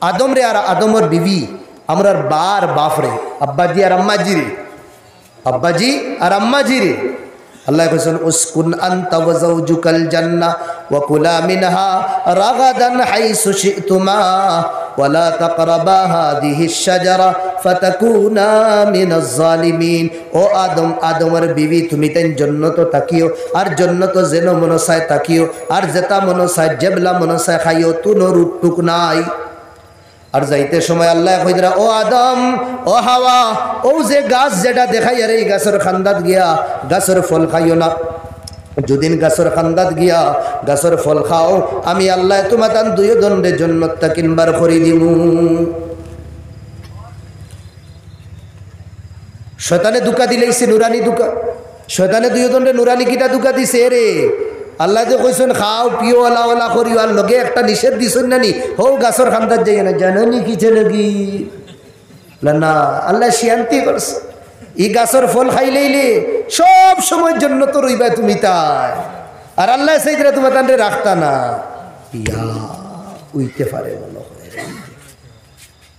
আদম রে আর আদমর বিবি আমরার বার বাপ রে আব্বাজি আর আম্মাজি রে আব্বাজি আর আম্মাজি রে আল্লাহ কইছেন উসকুন আনতা ওয়া যাওজুকাল জান্নাহ ওয়া কুলা মিনহা রাগাদান হাইসু শি'তুমা ওয়া লা তাকরাবা হাযিহিশ শাজারা ফাতাকুনা মিনাজ জালিমিন। ও আদম, আদমের বিবি তুমি তাই জান্নাত তাকিও আর জান্নাত যেন মন চায় তাকিও আর যেটা মন চায় জেবলা মন চায় খাইও তুনো রুটুক নাই। আর যাইতে সময় আল্লাহ কইরা ও আদম ও হাওয়া ও যে গাছ যেটা দেখাই আর এই গাছের খান্দাত গিয়া গাছের ফল খাইও না। যদিন গাছের খান্দাত গিয়া গাছের ফল খাও আমি আল্লাহ তোমার তান দুই দণ্ডের জন্য তা কিনবার করে দিব। শয়তানে দুকা দিলেইছে নুরানি দুকা। শয়তানে দুই দণ্ডে নুরানি কিটা দুকা দিছে রে। আল্লাহ যে কইছেন খাও পিও ওলা ওলা করিও আর লগে একটা নিষেধ দিছেন নানি হো গাছর খান্দাত যাই না জানি কিছে নাকি না আল্লাহ শান্তি করছে। ই গাছর ফল খাইলেইলে সব সময়ের জন্য তো রইবা তুমি তাই। আর আল্লাহ সেইটা তোমার তান্ডে রাখতা না ইয়া উইতে পারে মনে হয়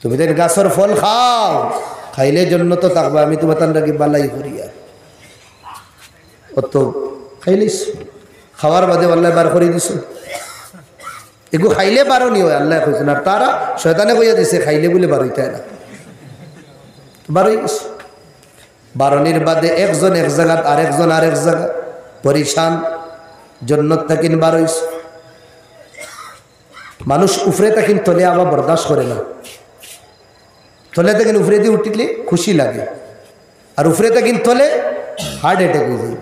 তুমি তো গাছর ফল খাও খাইলে জন্য তো থাকবা আমি তোমার তান্ডাকে বালাই করিয়া অত খাইলিস খাওয়ার বাদে আল্লাহ বার করে দিছ এগু খাইলে বারণি হয় আল্লাহ কইছেন। আর তারা শয়তানে কইয়া দিছে খাইলে বলে বার হইতে না বারোই গেছে। বারণির বাদে একজন এক জায়গা আরেকজন আরেক জায়গা পরিশান জন্নত থাকিন বার হইছে। মানুষ উফরে থাকিন তলে আবার বরদাস্ত করে না। তলে থাকিন উফরে দিয়ে উঠিলে খুশি লাগে আর উফরে থাকিন তলে হার্ট অ্যাটাক হয়ে যায়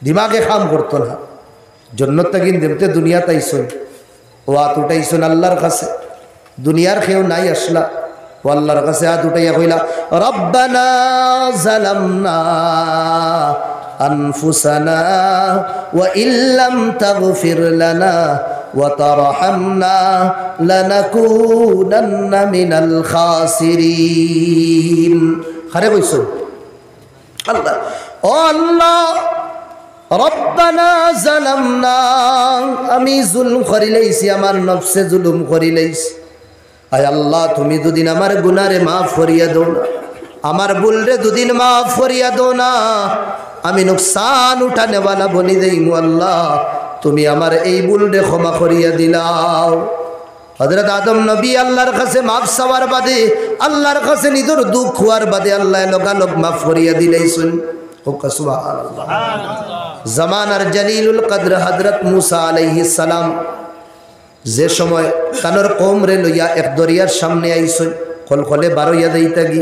দিমাগে কাম করতো না। জন্নত থাকিন দেবতে দুনিয়াতে আইসন ও হাত উঠাইছেন আল্লাহর কাছে দুনিয়ার খেয়েও নাই আসলা ও আল্লাহর কাছে হাত উঠাইয়া কইলা রব্বানা জালামনা আনফুসানা ওয়া ইল্লাম তাগফির লানা ওয়া তারহামনা লানাকুনান্না মিনাল খাসিরিন। খারে কইছো আল্লাহ ও আল্লাহ রব্বানা জালামনা আমি জুলুম করি লাইছি আমার নফসে জুলুম করি লাইছি। আয় আল্লাহ তুমি দুদিন আমার গুনারে মাফ করিয়া দাও না আমার ভুলরে দুদিন মাফ করিয়া দাও না আমি নুকসান উঠানেওয়ালা বলি দেইমু আল্লাহ তুমি আমার এই ভুলরে ক্ষমা করিয়া দিলাও। হযরত আদম নবী আল্লাহর কাছে মাফ চাওয়ার বাদে আল্লাহর কাছে নিজের দুঃখ হওয়ার বাদে আল্লাহ লগালগ মাফ করিয়া দিলাইছেন। সুবহানাল্লাহ। জামানার জলিলুল কদর হযরত মুসা আলাইহিস সালাম যে সময় তানোর কওম রে লইয়া এক দরিয়ার সামনে আইছেন খলখলে বারইয়া দেইতা গি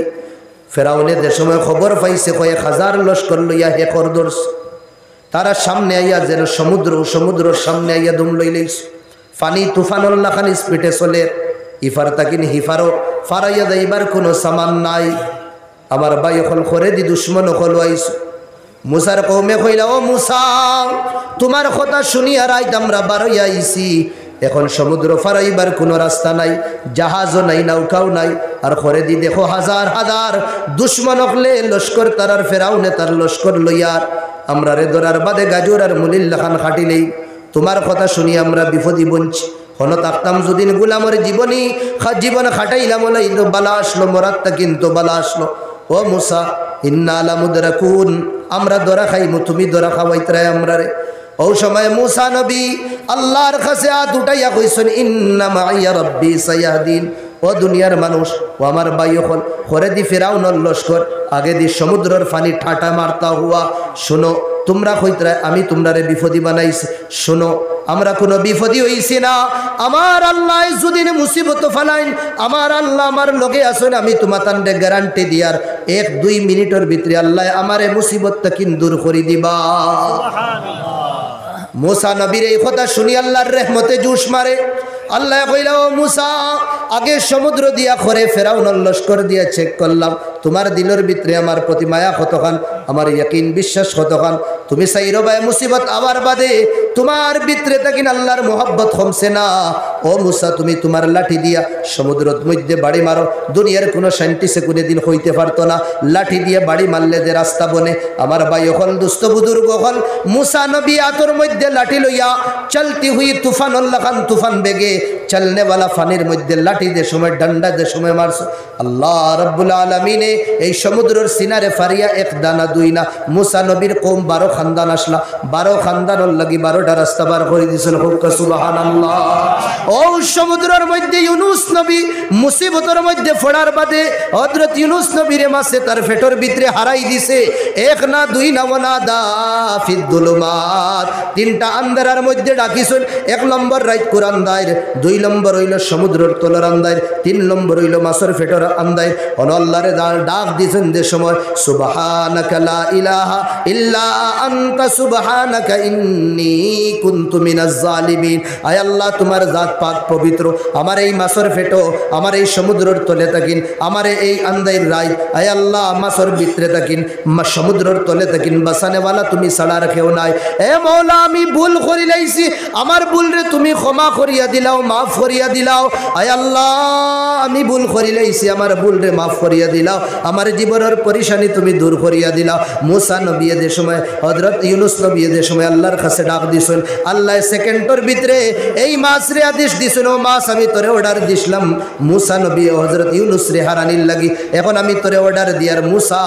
ফেরাউনে যে সময় খবর পাইছে কয়েক হাজার লস্কর লইয়া হেকর দর্শ তারা সামনে আইয়া যেন সমুদ্রের সামনে আইয়া দম লইলেইছে পানি তুফানুল্লাহ খান স্পিডে চলে ইফার তাকিন হিফারও ফারাইয়া যাইবার কোনো সামান নাই। আমার ভাই এখন করে দি দুশ্মন হল আইস মুসার কৌমে কইলা ও মুসা তোমার কথা শুনিয়া রাইত আমরা বারইয়া আইছি এখন সমুদ্র ফারাইবার কোনো রাস্তা নাই জাহাজও নাই নৌকাও নাই আর করে দি দেখো হাজার হাজার দুশ্মন হলে লস্কর তারার ফেরাউনে তার লস্কর লইয়ার আমরা রে ধরার বাদে গাজর আর মুলিল্লা খান খাটিলেই তোমার কথা শুনি আমরা বিপদী বঞ্চি হন তাকতাম যদিন গুলামর জীবন খাটাইলাম বালা আসলো মরাত্তা কিন্তু বালা আসলো ও মুসা ইন্না লা মুদরাকুন আমরা দরা খাইমু তুমি দরা খাওয়াইতরাই আমরা রে। ও সময় মুসা নবী আল্লাহর কাছে হাত উঠাইয়া কইছেন ইন্না মাইয়া রাব্বি সায়াহদিন। ও দুনিয়ার মানুষ ও আমার ভাই হল করে দি ফেরাউনের লস্কর আগে দি সমুদ্রের পানি ঠাটা মারতা হুয়া শোনো তোমরা কইতরা আমি তোমরারে বিপদী বানাইছি শোনো আমরা কোনো বিপদী হইছি না আমার আল্লাহ যদিন মুসিবত ফালাইন আমার আল্লাহ আমার লগে আছেন আমি তোমাতানরে গ্যারান্টি দিয়ার 1-2 মিনিটের ভিতরে আল্লাহ আমারে মুসিবতটা কিন দূর করে দিবা। সুবহানাল্লাহ। মুসা নবীর এই কথা শুনি আল্লাহর রহমতে জোশ মারে আল্লাহ কইলা ও মুসা আগে সমুদ্র দিয়া করে ফেরাউনের লস্কর দিয়া চেক করলাম তোমার দিলের ভিতরে আমার প্রতি মায়া কতখান, আমার ইয়াকিন বিশ্বাস কতখান। তুমি চাইরো ভাই মুসিবত আবার বাদে তোমার ভিতরে থাকিন আল্লাহর মোহাব্বত কমছে না। ও মুসা, তুমি তোমার লাঠি দিয়া সমুদ্রের মধ্যে বাড়ি মারো, দুনিয়ার কোনো সাইন্টিস্টে কোনোদিন হইতে পারতো না। লাঠি দিয়ে বাড়ি মারলে যে রাস্তা বনে। আমার ভাই হল দুস্থ বুজুর্গ হল, মুসা নবী আতর মধ্যে লাঠি লইয়া চলতি হুই তুফান খান, তুফান বেগে চলনে वाला ফানির মধ্যে লাঠি যে সময় ডান্ডা যে সময় মারছো, আল্লাহ রাব্বুল আলামিনে এই সমুদ্রের সিনারে ফারিয়া এক দানা দুই না, মুসা নবীর কওম 12 খানদান আসলা, 12 খানদানের লাগি 12টা রাস্তা বার করে দিয়েছিল। সুবহানাল্লাহ। ও সমুদ্রের মধ্যে ইউনুস নবী মুসিবতের মধ্যে পড়ার বাদে হযরত ইউনুস নবীরে মাছে তার পেটের ভিতরে হারাই দিছে। এক না দুই না ওয়ানা দা ফিদ দুলুমাত, তিনটা আন্ধারের মধ্যে ডাকিছেন। 1 নম্বর রাত কোরআন দায়ের, 2 নম্বর হইল সমুদ্রের তলার আন্দায়, 3 নম্বর হইল মাছের পেটের আন্দায়। আল্লাহরে ডাক দিছেন যে সময়, সুবহানাকা লা ইলাহা ইল্লা আনতা সুবহানাকা ইন্নী কুনতু মিনাজ জালিমিন। আয় আল্লাহ, তোমার জাত পাক পবিত্র। আমার এই মাছের পেটো, আমার এই সমুদ্রের তলে থাকিন, আমার এই আন্দায়ের রায়, আয় আল্লাহ মাছের ভিতরে থাকিন, সমুদ্রের তলে থাকিন, বাঁচানেওয়ালা তুমি ছাড়া রাখেও নাই। এ মওলা, আমি ভুল করি লাইছি, আমার ভুল রে তুমি ক্ষমা করিয়া দিলাও, মাফ করিয়া দিলাও। আয় আল্লাহ, আমি ভুল করি লাইছি, আমার ভুল রে মাফ করিয়া দিলাও, আমার জীবনের পরিশানি তুমি দূর করিয়া দিলাও। মুসা নবী যে সময় হযরত ইউনুস নবী যে সময় আল্লাহর কাছে ডাক দিছেন, আল্লাহ সেকেন্ডের ভিতরে এই মাছ রে আদেশ দিছেন, ও মাছ আমি তোরে অর্ডার দিছিলাম মুসা নবী হযরত ইউনুস রে হারানির লাগি, এখন আমি তোরে অর্ডার দিয়ার মুসা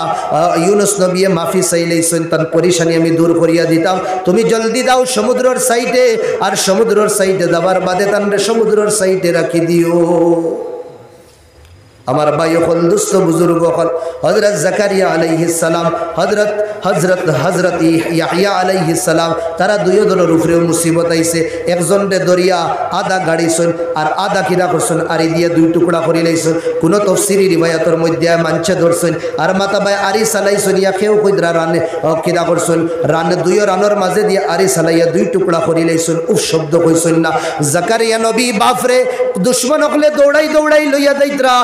ইউনুস নবী মাফি চাইলেইছেন, তার পরিশানি আমি দূর করিয়া দিতাম, তুমি জলদি দাও সমুদ্রের সাইডে, আর সমুদ্রের সাইডে যাবার বাদে তানরে সমুদ্রের সাইডে রাখি দিও। আমার ভাই হল দুস্থ বুজুর্গ হল হযরত জাকারিয়া আলাইহিস সালাম, হযরত ইয়াহইয়া আলাইহিস সালাম, তারা দুই দলের উপরে মুসিবত আইছে। একজন রে দরিয়া আদা গাড়িছেন আর আদা কিনা করছেন, আরি দিয়ে 2 টুকরা করে লাইছেন। কোন তাফসীরি রিওয়ায়াতের মধ্যে মানছে ধরছেন, আর মাতা ভাই আরি চালাইছেন, ইয়া কেউ কইরা রানে কিনা করছেন, রানে 2 রানের মাঝে দিয়ে আরি চালাইয়া 2 টুকরা করে লাইছেন। উফ শব্দ কইছেন না। জাকারিয়া নবী বাপরে দুশমন হলে দৌড়াই লইয়া যাইতরা,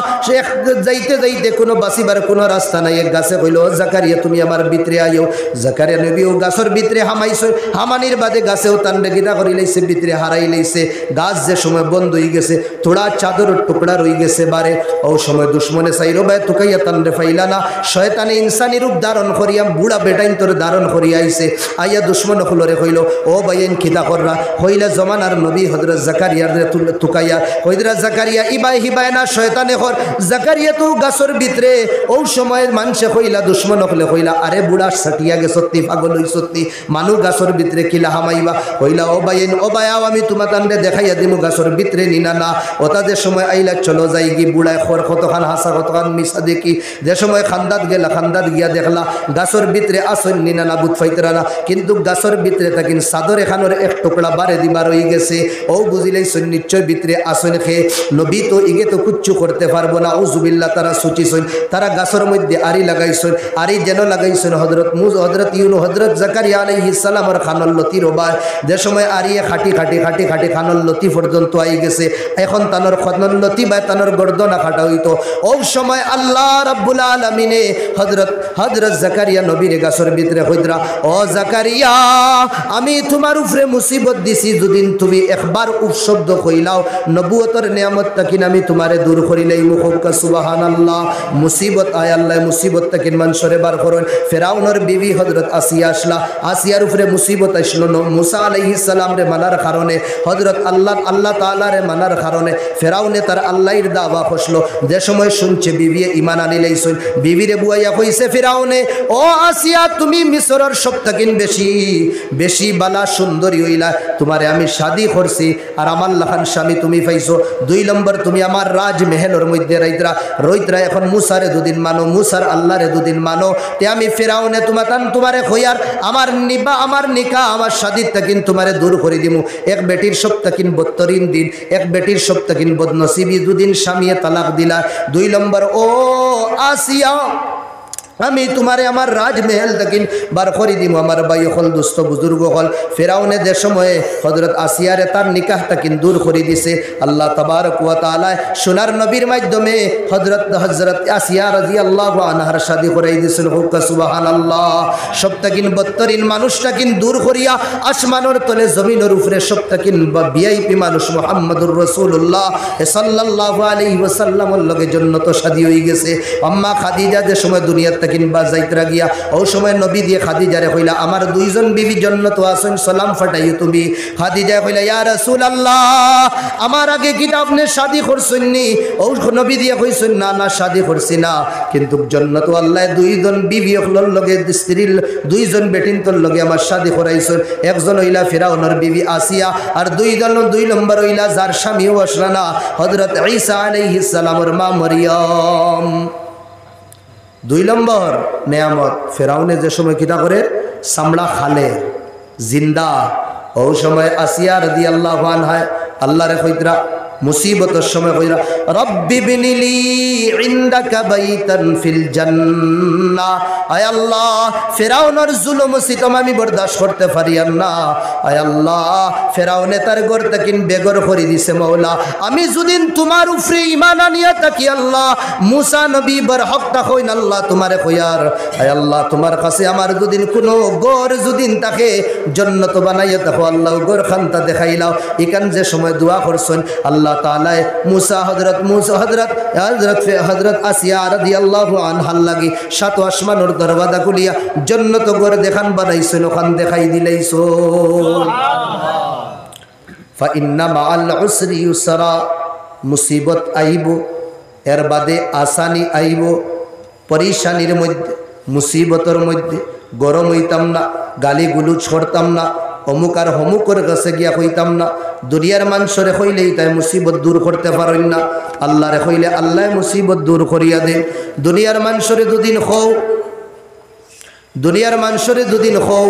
যাইতে যাইতে কোনো বাঁচিবার কোনো রাস্তা নাই। এক গাছে কইল, জাকারিয়া তুমি আমার ভিতরে আইও। জাকারিয়া নবী ও গাছের ভিতরে হামাইছে, হামানির বাদে গাছেও তান্ডে গিটা করে লাইছে, ভিতরে হারাই লাইছে। গাছ যে সময় বন্ধ হয়ে গেছে, থোড়া চাদরের টুকরা রয়ে গেছে বারে। ও সময় দুশ্মনে চাইরো ভাই তুকাইয়া তান্ডে ফাইলা না, শয়তানে ইনসানি রূপ ধারণ করিয়া বুড়া বেটাইন তোর ধারণ করিয়া আইছে। আইয়া দুশ্মন হলরে কইল, ও বাইন খিতা কররা হইলা জমানার নবী হযরত জাকারিয়ার তুকাইয়া কইদরা, জাকারিয়া ইবাই হিবাই না শয়তানে হর। জাকারিয়া তো গাছের ভিতরে ও সময় মানুষে কইলা, দুশ্মন হলে কইলা, আরে বুড়া সাটিয়া গে সত্যি পাগল হই সত্যি, মানুষ গাছের ভিতরে কিলা হামাইবা। কইলা, ও বাইন ও বায়াও, আমি তোমার তান্ডে দেখাইয়া দিমু গাছের ভিতরে নিনা না। ওটা যে সময় আইলা চলো যাই গি, বুড়ায় খর কতখান হাসা কতখান মিশা দেখি। যে সময় খান্দাত গেলা, খান্দাত গিয়া দেখলা গাছের ভিতরে আসন নিনা না, বুঝ ফাইতরা না, কিন্তু গাছের ভিতরে থাকিন চাদর এখানোর 1 টুকরা বারে দিবার হয়ে গেছে। ও বুঝিলেইছেন নিশ্চয় ভিতরে আসন খেয়ে নবী তো ইগে তো কুচ্ছু করতে পারবো না। উজুবিল্লাহ, তারা সুচিছেন, তারা গাছের মধ্যে আরি লাগাইছেন। আরি যেন লাগাইছেন হযরত জাকারিয়া আলাইহিস সালামের খানল লতি রবায়। যে সময় আরিয়ে খাটি খানল লতি পর্যন্ত আই গেছে, এখন তানোর খানল লতি বা তানোর গর্দনা খাটা হইতো। ও সময় আল্লাহ রাব্বুল আলামিনে হযরত জাকারিয়া নবীর গাছের ভিতরে কইদরা, ও জাকারিয়া আমি তোমার উপরে মুসিবত দিছি, যদিন তুমি একবার উফ শব্দ কইলাও, নবুয়তের নিয়ামতটা কিনা আমি তোমারে দূর করিলাই। মুখকা সুবহানাল্লাহ। মুসিবত আয় আল্লাহ মুসিবত থেকে মানুষরে বার করেন। ফেরাউনের বিবি হযরত আসিয়া আসলা, আসিয়ার উপরে মুসিবত আসলো মুসা আলাইহিস সালাম রে মানার কারণে, হযরত আল্লাহ তাআলা রে মানার কারণে ফেরাউনে তার আল্লাহর দাওয়া ফসলো। যে সময় শুনছে বিবি ঈমান আনি লাইছেন, বিবিরে বুয়াইয়া কইছে ফেরাউনে, ও আসিয়া তুমি মিশরের সব থেকে বেশি বালা সুন্দরী হইলা, তোমারে আমি শাদি করছি আর আমার লাখান স্বামী তুমি পাইছো। 2 নম্বর তুমি আমার রাজমহলের মধ্যে রইতরা এখন মুসারে 2 দিন মানো, মুসার আল্লাহরে 2 দিন মানো। তে আমি ফেরাউনে তোমারে খইয়ার আমার নিকা আমার শাদির তাকিন তোমারে দূর করে দিমু। এক বেটির সব তাকিন 72 দিন, এক বেটির সব তাকিন বদনসিবি 2 দিন স্বামীয়ে তালাক দিলা। 2 নম্বর ও আসিয়া আমি তোমারে আমার রাজমহল দেখিন বার করে দিব। আমার ভাই হল দুস্থ বুজুর্গ হল ফেরাউনে যে সময়ে হযরত আসিয়ারে তার নিকাহ তাকিন দূর করে দিছে আল্লাহ তাবারক ওয়া তাআলা সোনার নবীর মাধ্যমে হযরত আসিয়া রাদিয়াল্লাহু আনহার শাদী করাই দিয়েছেন। হুক সুবহানাল্লাহ। সব তাকিন বত্তরিন মানুষটা কিন দূর করিয়া আসমানের তলে জমিনের উপরে সব তাকিন ভিআইপি মানুষ মুহাম্মদুর রাসূলুল্লাহ সাল্লাল্লাহু আলাইহি ওয়াসাল্লামের লগে জান্নাত শাদী হয়ে গেছে। আম্মা খাদিজা যে সময় দুনিয়ার কিংবা যাইতরা গিয়া ওই সময় নবী দিয়ে খাদিজারে কইলা আমার দুইজন বিবি জান্নাত আছেন সালাম ফাটাইও তুমি। খাদিজা কইলা ইয়া রাসূলুল্লাহ আমার আগে কি আপনি শাদী করছেন নি? ও নবী দিয়ে কইছেন না না শাদী করছি না, কিন্তু জান্নাত আল্লাহ দুইজন বিবি হলর লগে স্ত্রীর দুইজন বেটিন তোর লগে আমার শাদী করাইছেন। একজন হইলা ফিরাউনের বিবি আসিয়া আর দুই নম্বর হইলা যার স্বামীও আসলা না হযরত ঈসা আলাইহিস সালামের মা মারিয়াম। 2 নম্বর নেয়ামত ফেরাউনে যে সময় কিতা করে চামড়া খালে জিন্দা ও সময় আসিয়া রাদিয়াল্লাহু আনহা আল্লাহরে কইতরা মুসিবতের সময় কইরা রব্বি বিনিলি ইনদাকা বাইতান ফিল জান্নাহ। আয় আল্লাহ ফেরাউনের জুলুম সিতম আমি বরদাশত করতে পারি না। আয় আল্লাহ ফেরাউনে তার ঘর তাকিন বেঘর করে দিছে মাওলা, আমি যদি তোমার উপরে ঈমান আনিয়া থাকি আল্লাহ মুসা নবী বরহক হইন আল্লাহ তোমারে কইয়ার আয় আল্লাহ তোমার কাছে আমার যদি কোনো ঘর যদি থাকে জান্নাত বানাইয়া থাকো আল্লাহ ঘর খানটা দেখাইলাও। এখান যে সময় দোয়া করছেন আল্লাহ তাআলা মুসা হযরত আসিয়া রাদিয়াল্লাহু আনহা লাগি সাত আসমানের দরওয়াজা খুলিয়া জান্নাত ঘর দেখান বানাইছেন, ওখান দেখাই দিলাইছো। সুবহানাল্লাহ। ফা ইন্না মাআল উসরি ইউসরা, মুসিবত আইব এর বাদে আসানি আইব। পরেশানির মধ্যে মুসিবতের মধ্যে গরম হইতাম না, গালিগুলো ছড়তাম না, অমুক আর হমুকের কাছে গিয়া কইতাম না। দুনিয়ার মানুষরে কইলেই তাই মুসিবত দূর করতে পারেন না, আল্লাহরে কইলে আল্লাহ মুসিবত দূর করিয়া দেন। দুনিয়ার মানুষরে দুদিন হও, দুনিয়ার মানুষরে দুদিন হও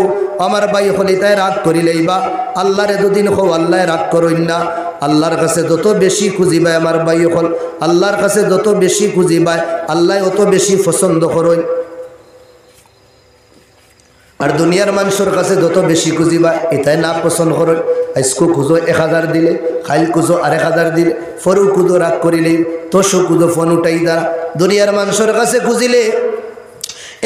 আমার ভাই হলি তাই রাগ করিলেই বা আল্লাহরে দুদিন হও আল্লাহ রাগ করইন না। আল্লাহর কাছে যত বেশি খুঁজিবাই আমার ভাই হল আল্লাহর কাছে যত বেশি খুঁজিবাই আল্লাহ অত বেশি পছন্দ করেন। আর দুনিয়ার মানুষের কাছে যত বেশি খুঁজিবা এটাই না পছন্দ করেন। আজকো খুঁজো 1000 দিলে, খাইল খুঁজো 1000 দিলে, ফরু খুঁজো রাগ করিলে, তোষো খুঁজো ফোন উঠাই দ্বারা। দুনিয়ার মানুষের কাছে খুঁজিলে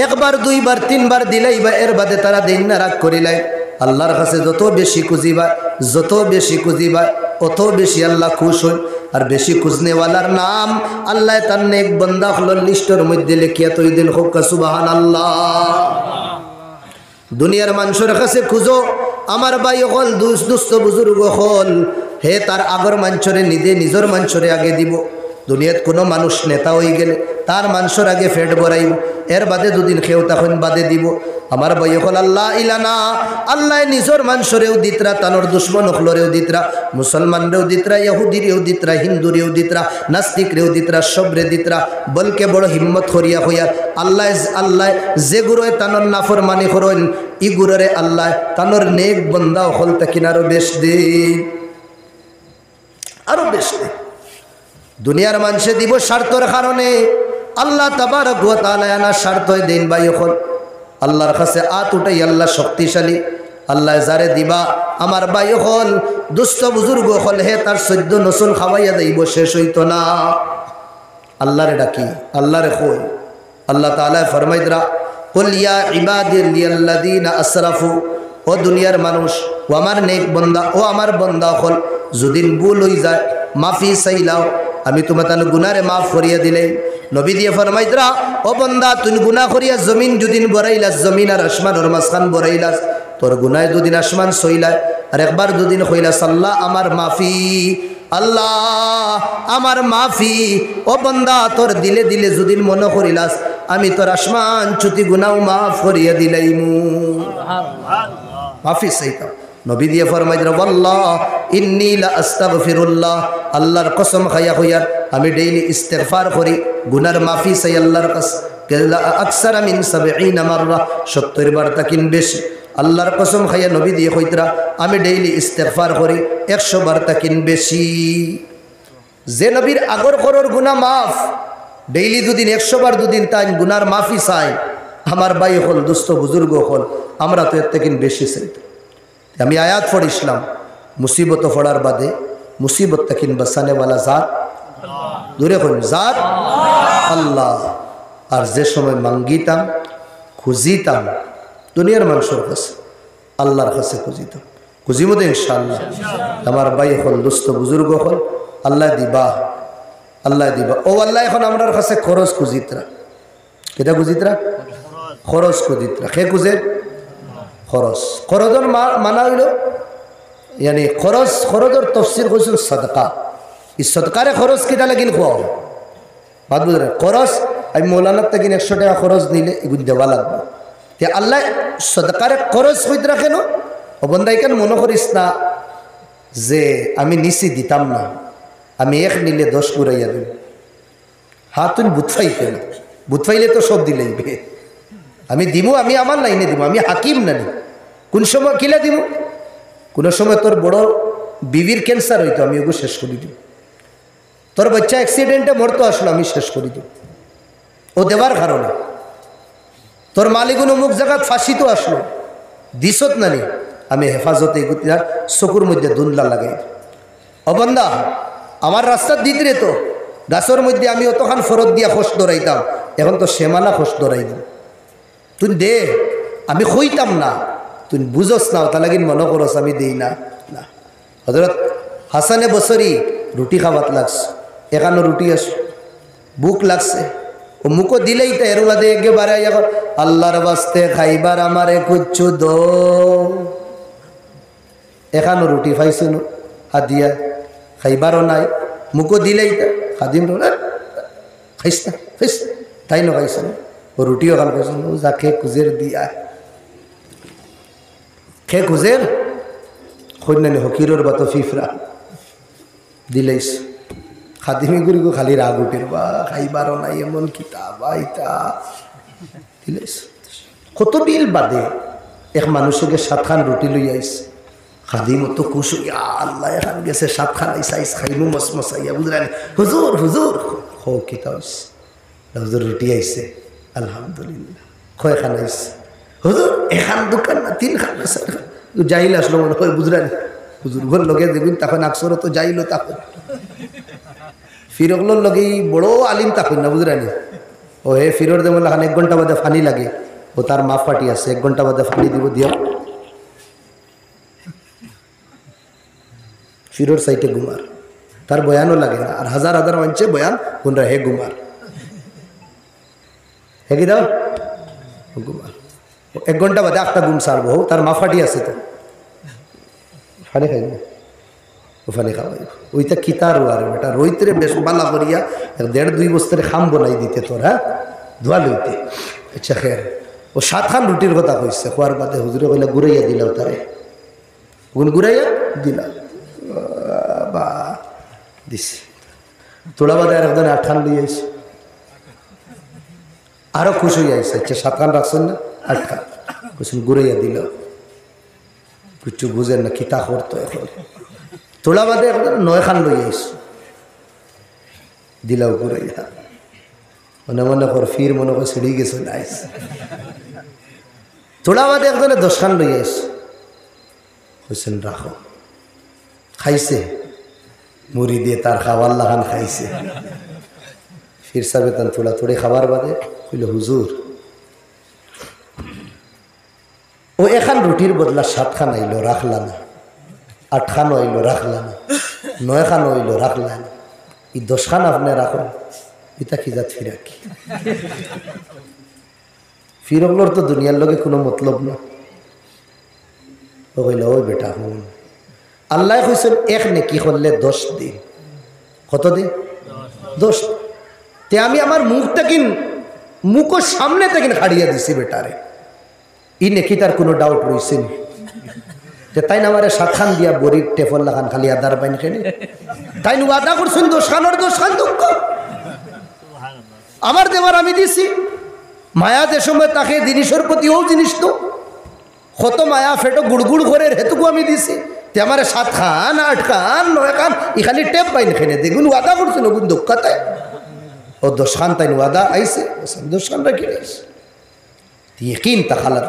একবার দুইবার তিনবার দিলাই বা এর বাদে তারা দিন না রাগ করিলাই। আল্লাহর কাছে যত বেশি খুঁজিবা যত বেশি খুঁজিবা অত বেশি আল্লাহ খুশ হন। আর বেশি খুঁজনেওয়ালার নাম আল্লাহ তার নেক বান্দা হলোর লিস্টের মধ্যে লিখিয়া তৈ দিন হোক। সুবহানাল্লাহ। দুনিয়ার মানুষের কাছে খুঁজো আমার ভাই হল দুস্থ বুজুর্গ হল হে তার আগর মানুষরে নিজের মানুষরে আগে দিব। দুনিয়াত কোনো মানুষ নেতা হয়ে গেলে তার মানুষের আগে ফেট বরাইব, এর বাদে দুদিন খেও তখন বাদে দিব। আমার ভাই হল আল্লাহ ইলানা আল্লাহ নিজের মানুষরেও দিতরা, তানোর দুশ্মন হলরেও দিতরা, মুসলমানরেও দিতরা, ইহুদিরেও দিতরা, হিন্দুরেও দিতরা, নাস্তিকরেও দিতরা, সবরে দিতরা। বলকে বড় হিম্মত করিয়া হইয়া আল্লাহ আল্লাহ যে গুরুয়ে তানোর নাফরমানি করেন ই গুরুরে আল্লাহ তানোর নেক বন্দা হল তাকিন আরো বেশ দিন, আরো বেশ দিন। দুনিয়ার মানুষে দিব স্বার্থর কারণে, আল্লাহ তাবারক ওয়া তাআলা না স্বার্থ দেন ভাই হল আল্লাহর কাছে আত উঠাই আল্লাহ শক্তিশালী। আল্লাহ যারে দিবা আমার ভাই হল দুস্থ বুজুর্গ হল হে তার 14 নসল খাওয়াইয়া দেব শেষ হইতো না। আল্লাহরে ডাকি আল্লাহরে কই আল্লাহ তাআলা ফরমাইদরা কুল ইয়া ইবাদিয়াল্লাযীনা আসরাফু, ও দুনিয়ার মানুষ ও আমার নেক বান্দা ও আমার বান্দা হল যদি ভুল হই যায় মাফি চাইলাও আমি তোমার তার গুনারে মাফ করিয়া দিলে। নবী দিয়ে ফরমাইদরা ও বান্দা তুই গুনাহ করিয়া জমিন দুদিন বরাইলাস, জমিন আর আসমানের মাঝখান বরাইলাস, তোর গুনায় দুদিন আসমান সইলায় আর একবার দুদিন কইলাস আল্লাহ আমার মাফি, আল্লাহ আমার মাফি। ও বান্দা তোর দিলে দিলে যদিন মনে করিলাস আমি তোর আসমান চুতি গুনাও মাফ করিয়া দিলাইমু। মাফি চাইতাম। নবী দিয়ে ফরমাইদরা ওয়াল্লাহ ইন্নী লা আস্তাগফিরুল্লাহ, আল্লাহর কসম খাইয়া হইয়া আমি ডেইলি ইস্তেগফার করি, গুনার মাফি চাই আল্লাহর কাছে আকসারা মিন 70 মাররা, 70 বার তাকিন বেশি। আল্লাহর কসম খাইয়া নবী দিয়ে কইতরা আমি ডেইলি ইস্তেগফার করি 100 বার তাকিন বেশি। যে নবীর আগর করর গুনাহ মাফ ডেইলি দুদিন 100 বার দুদিন তাই গুনার মাফি চাই আমার ভাই হল দুস্থ বুজুর্গ হল আমরা তো এর থেকে বেশি চাইতাম। আমি আয়াত পড়িছিলাম মুসিবত পড়ার বাদে মুসিবত থেকে বাঁচানেওয়ালা জাত দূরে হল জাত আল্লাহ। আর যে সময় মাঙ্গিতাম খুঁজিতাম দুনিয়ার মানুষের কাছে আল্লাহর কাছে খুঁজিতাম, খুঁজিব দে ইনশাআল্লাহ। আমার ভাই হল দুস্থ বুজুর্গ হল আল্লাহ দিবা আল্লাহ দিবা। ও আল্লাহ এখন আমরার কাছে খরচ খুঁজিতরা, কেটা খুঁজিতরা? খরচ খুঁজিতরা। সে খুঁজে খরচ, খরচর মানা হইল ইয়ানি খরচর তফসির কৈছিল সদকা। এই সদকারে খরচ কেটা লাগিল খোয়াও বাদ বুঝলেন। খরচ আমি মৌলানার থেকে 100 টাকা খরচ নিলে এগুলো দেওয়া লাগবে। তে আল্লাহ সদকারে খরচ হইতে রাখেন। ও বন্দাই কেন মনে করিস না যে আমি নিচি দিতাম না, আমি 1 নিলে 10 ঘুরাইয়া দেব। হ্যাঁ তুমি বুথফাইতে না, বুথফাইলে তো সব দিলেই বে আমি দিব, আমি আমার লাইনে দিব, আমি হাকিম না নি। কোন সময় কিলা দিব? কোনো সময় তোর বড় বিবির ক্যান্সার হইতো, আমি ওগুলো শেষ করে দিব। তোর বাচ্চা অ্যাক্সিডেন্টে মরতো আসলো, আমি শেষ করে দিব ও দেবার কারণে। তোর মালিগুন অমুক জায়গাত ফাঁসি তো আসলো, দিছত না নি, আমি হেফাজতে এগুতিরা চকুর মধ্যে দুনলা লাগাই। ও বন্দা আমার রাস্তার দিতরে তো গাছের মধ্যে আমি অতখান ফরত দিয়া খোঁজ দৌড়াইতাম, এখন তো সেমানা খোঁজ দৌড়াই দিম। তুই দে, আমি কইতাম না, তুই বুঝস না, তা লাগিন মনে করস আমি দেই না। না হযরত হাসানে বসরি রুটি খাওয়াত লাগছে, এখানো রুটি আস বুক লাগছে, ও মুখো দিলেই তো এর বাদে একেবারে এখন আল্লাহর বাস্তে খাইবার আমারে কুচ্ছু দো। এখানো রুটি পাইছো না হাদিয়া, খাইবারও নাই, মুখো দিলেই তো খাদিম খাইস না খাইস তাই না খাইছ না। ও রুটিও খান খাইছ না, যা খে খুঁজের দিয়া খে খুঁজের কন্যানি হকিরোর বাতো ফিফরা দিলেইস খাদিমি গুড়িগো খালি রাগ উঠের বা খাইবারও নাই এমন কিতাব আইতা দিলেইস। কত বিল বাদে এক মানুষকে 7 খান রুটি লই আইস, খাদিম তো খুশ হইয়া আল্লাহ এখান গেছে 7 খান আইস আইস খাইমু মসমসাইয়া বুঝলেন। হুজুর হুজুর হো কিতা হইস, হুজুর রুটি আইসে আলহামদুলিল্লাহ। কয় খান আইস হুজুর? এখান দোকান না 3 খান আছে। যাইল আসলো মনে হয় বুঝলেন, হুজুর ঘর লগে দেখুন তখন আকসর তো যাইল, তখন ফিরকলোর লগে বড় আলিম তখন না বুঝলেন। ও হে ফিরোর দে বললে 1 ঘন্টা বাদে ফানি লাগে, ও তার মা ফাটি আছে 1 ঘন্টা বাদে ফানি দিব দিও। ফিরোর সাইটে ঘুমার, তার বয়ানও লাগে না, আর হাজার হাজার মানছে বয়ান কোনরা হে ঘুমার, হে কি দাও ঘুমার। 1 ঘন্টা বাদে একটা ঘুম সারবো, তার মা ফাটি আছে তো ফানি খাইব, ও ফানি খাওয়াই ওইটা কিতার আর বেটা রইতরে বেশ বালা করিয়া 1.5-2 বছরে খাম বনাই দিতে তোর, হ্যাঁ ধোয়া লইতে। আচ্ছা খের ও 7 খান রুটির কথা কইছে, খোয়ার বাদে হুজুরে কইলে ঘুরাইয়া দিলাও তারে, গুন ঘুরাইয়া দিলাম বা দিছি। তোলা বাদে আর একজন 8 খান লই আইছে, আরো খুশ হয়ে আইছে। আচ্ছা 7 খান রাখছেন না, 8 খান কুসুম ঘুরাইয়া দিল, কিছু বুঝেন না কিতা করতো। এখন তোলা বাদে 9 খান লই আইছে, দিলাও ঘুরাইয়া। মনে মনে কর ফির মনে কর সিঁড়ি গেছে নাইস। তোলা বাদে একজনে 10 খান লই আইছে, হোসেন রাখো। খাইছে মুড়ি দিয়ে তার খাওয়ার লাগান খাইছে। ফির সাহেব তান তোলা তোড়ে খাবার বাদে কইল হুজুর ও 1 খান রুটির বদলা 7 খান আইলো রাখলা না, 8 খান আইলো রাখলা না, 9 খান আইলো রাখলা না, এই 10 খান আপনি রাখো। এটা কি জাত ফিরাকি? ফিরকলোর তো দুনিয়ার লগে কোনো মতলব না। ও কইল ওই বেটা হুন, আল্লাহ কইছেন 1 নেকি করলে 10 দিন। কত দিন? 10। তে আমি আমার মুখটা মুখের সামনে থেকে হারিয়ে দিছি বেটারে, ই নেকি তার কোনো ডাউট রয়েছে নি? তাই না আমার 7 খান দিয়া বড়ির টেফল লাগান খালি আদার পাইন খেলে তাই আদা করছেন 10 খানোর 10 খান দুঃখ আমার দেবার আমি দিছি। মায়া যে সময় তাকে জিনিসের প্রতি ও জিনিস তো কত মায়া ফেটো গুড়গুড় করে হেতুকু আমি দিছি। তে আমার 7 খান 8 খান 9 খান এখানে টেপ পাইন খেলে দেখুন আদা করছেন ওগুন দুঃখাতে ও 10 খান তাই আদা আইসে 10 খান রাখি আইসে। ইকিন তাখালার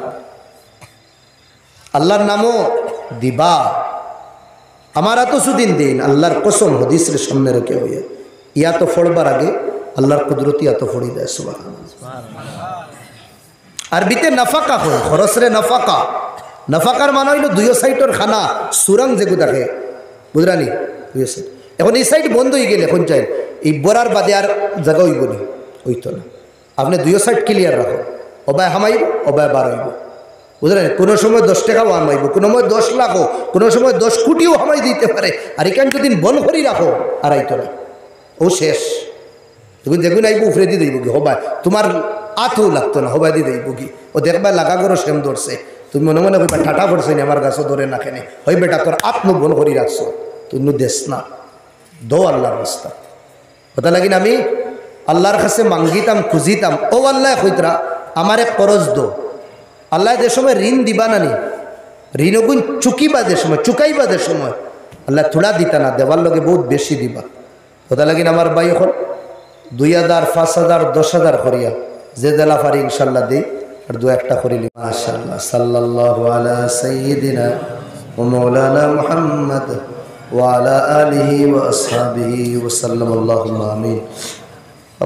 আল্লাহর নামও দিবা আমার তো সুদিন দিন আল্লাহর কসম হদিসের সামনে রেখে হইয়া ইয়া তো ফড়বার আগে আল্লাহর কুদরতি এত ফড়ি দেয় সুবহানাল্লাহ। আরবিতে নাফাকা হয় খরচরে নাফাকা, নাফাকার মানে হইল দুই সাইডের খানা সুরাং যেগু থাকে বুঝরানি দুই সাইড। এখন এই সাইড বন্ধ হয়ে গেলে এখন চাই এই বরার বাদে আর জায়গা হইব নি, হইতো না। আপনি দুই সাইড ক্লিয়ার রাখো, অবায় হামাইব অবায় বার হইব বুঝলেন। কোনো সময় 10 টাকাও হামাইব, কোনো সময় 10 লাখও, কোনো সময় 10 কোটিও হামাই দিতে পারে। আর এখান যদি বন করি রাখো আর আইতো না, ও শেষ। তুমি দেখুন আইব উফরে দিয়ে দেব কি হবায়, তোমার আতও লাগতো না, হবাই দিয়ে দেব কি ও দেখবা লাগা করো সেম ধরছে, তুমি মনে মনে কইবা ঠাটা করছে না আমার গাছও ধরে না কেনে হই বেটা তোর আত্ম বন করি রাখছো তুমি দেশ না দো আল্লাহর রাস্তা কথা লাগিন। আমি আল্লাহর কাছে মাঙ্গিতাম খুঁজিতাম, ও আল্লাহ কইতরা আমার এক করজ দো। আল্লাহ যে সময় ঋণ দিবা নানি, ঋণ গুণ চুকিবা যে সময় চুকাইবা যে সময় আল্লাহ থোড়া দিতা না, দেবার লগে বহুত বেশি দিবা কথা লাগিন। আমার ভাই এখন 2000 5000 10,000 করিয়া যে দেলা পারি ইনশাল্লাহ দিই আর দু একটা করিলি মাশাআল্লাহ। সাল্লাল্লাহু আলা সাইয়্যিদিনা ওয়া মাওলানা মুহাম্মদ ওয়া আলা আলিহি ওয়া আসহাবিহি ওয়া সাল্লাম। আল্লাহুম্মা আমিন।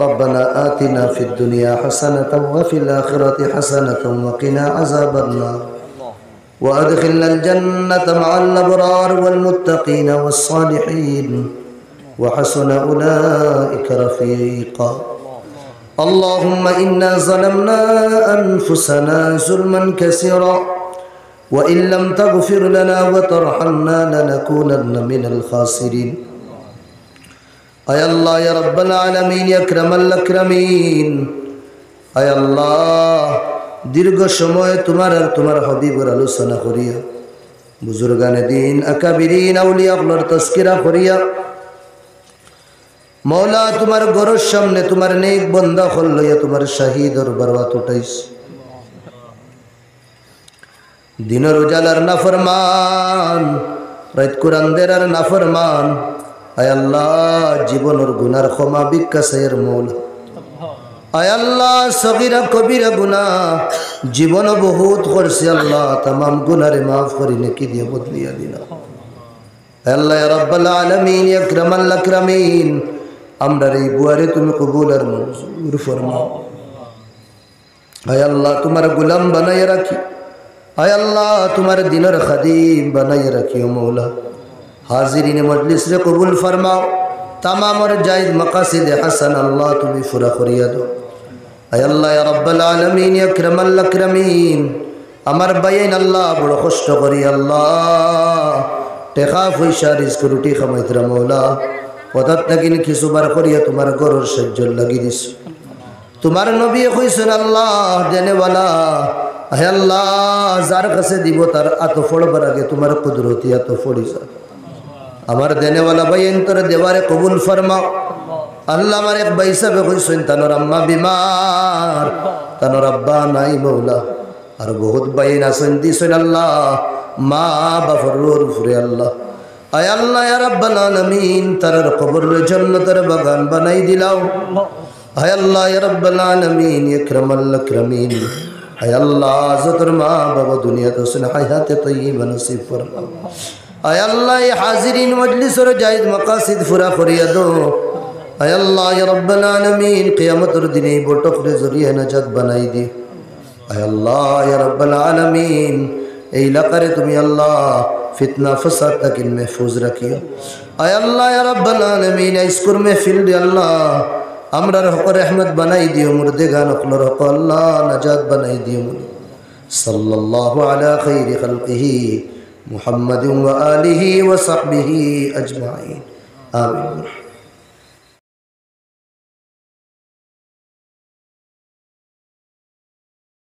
ربنا آتنا في الدنيا حسنة وفي الآخرة حسنة وقنا عذاب النار وأدخلنا الجنة مع الأبرار والمتقين والصالحين وحسن أولئك رفيقا. اللهم إنا ظلمنا أنفسنا ظلما كثيرا وإن لم تغفر لنا وترحمنا لنكونن من الخاسرين. আয় আল্লাহ ইয়া রাব্বাল আলামিন ইয়া আকরামাল আকরামিন, আয় আল্লাহ দীর্ঘ সময় তোমার আর তোমার হাবিবের আলোচনা করিয়া বুজুর্গানে দিন আকাবিরিন আউলিয়াগুলোর তাজকিরা করিয়া মওলা তোমার ঘরের সামনে তোমার নেক বান্দা হল লইয়া তোমার শাহী দরবারত উঠাইস। দিনের উজালার নাফরমান, রাত কুরানদের আর নাফরমান, আয় আল্লাহ জীবনের গুনার ক্ষমা ভিক্ষা চাইয়ের মৌলা। আয় আল্লাহ সগীরা কবিরা গুনাহ জীবন বহুত করছি আল্লাহ, তামাম গুনারে মাফ করি নেকি দিয়ে বদলিয়া দিনা। আয় আল্লাহ ইয়া রাব্বাল আলামিন ইয়া আকরামাল আকরামিন, আমরার এই বুয়ারে তুমি কবুল আর মঞ্জুর ফরমাও। আয় আল্লাহ তোমার গোলাম বানাইয়া রাখি, আয় আল্লাহ তোমার দিনের খাদিম বানাইয়া রাখিও মৌলা। হাজিরিন মজলিস রে কবুল ফরমাও, তামামর জায়েজ মাকাসিদ হাসান আল্লাহ তুমি পুরা করিয়া দাও। আয় আল্লাহ ইয়া রাব্বাল আলামিন ইয়া আকরামাল আকরামিন, আমার বাইন আল্লাহ বড় কষ্ট করি আল্লাহ, টেকা পয়সা রিজক রুটি খামাইতরা মৌলা, পদার্থ নাকিন কিছু বার করিয়া তোমার গরর সহ্য লাগি দিস। তোমার নবী কইছেন আল্লাহ দেনেওয়ালা, হে আল্লাহ যার কাছে দিব তার আত ফড়বার আগে তোমার কুদরতি আত ফড়ি যা। আমার দেনেওয়ালা ভাই তোর দেওয়ারে কবুল ফরমাও আল্লাহ। আমার এক ভাই সাহেব কইছেন তানোর আম্মা বিমার, তানোর আব্বা নাই মৌলা, আর বহুত বাইন আছেন দিছেন আল্লাহ মা বাবার রোর ফুরে আল্লাহ। আয় আল্লাহ ইয়া রাব্বাল আলামিন তার কবরের জান্নাতের বাগান বানাই দিলাও। আয় আল্লাহ ইয়া রাব্বাল আলামিন ইয়া আকরামাল আকরামিন, আয় আল্লাহ যতর মা বাবা দুনিয়াতে আছেন হায়াতে তাইয়্যিবা নসিব ফরমাও। আয় আল্লাহ এই হাজিরিন মজলিসের জায়েজ মাকাসিদ পুরা করিয়া দাও। আয় আল্লাহ ইয়া রাব্বাল আলামিন কিয়ামতের দিনে বটকরে জরিয়ে নাজাত বানাই দি। আয় আল্লাহ ইয়া রাব্বাল আলামিন এই এলাকারে তুমি আল্লাহ ফিতনা ফসাদ থেকে महफूज রাখিও। আয় আল্লাহ ইয়া রাব্বাল আলামিন ইসকুর महफिल দে আল্লাহ আমরার হক রহমত বানাই দিও, মুর্দে গান হকলর হক আল্লাহ নাজাত বানাই দিও। সাল্লাল্লাহু আলা খাইরি খালকিহি মুহাম্মাদিন ওয়া আলিহি ওয়া সাহবিহি আজমাইন, আমিন।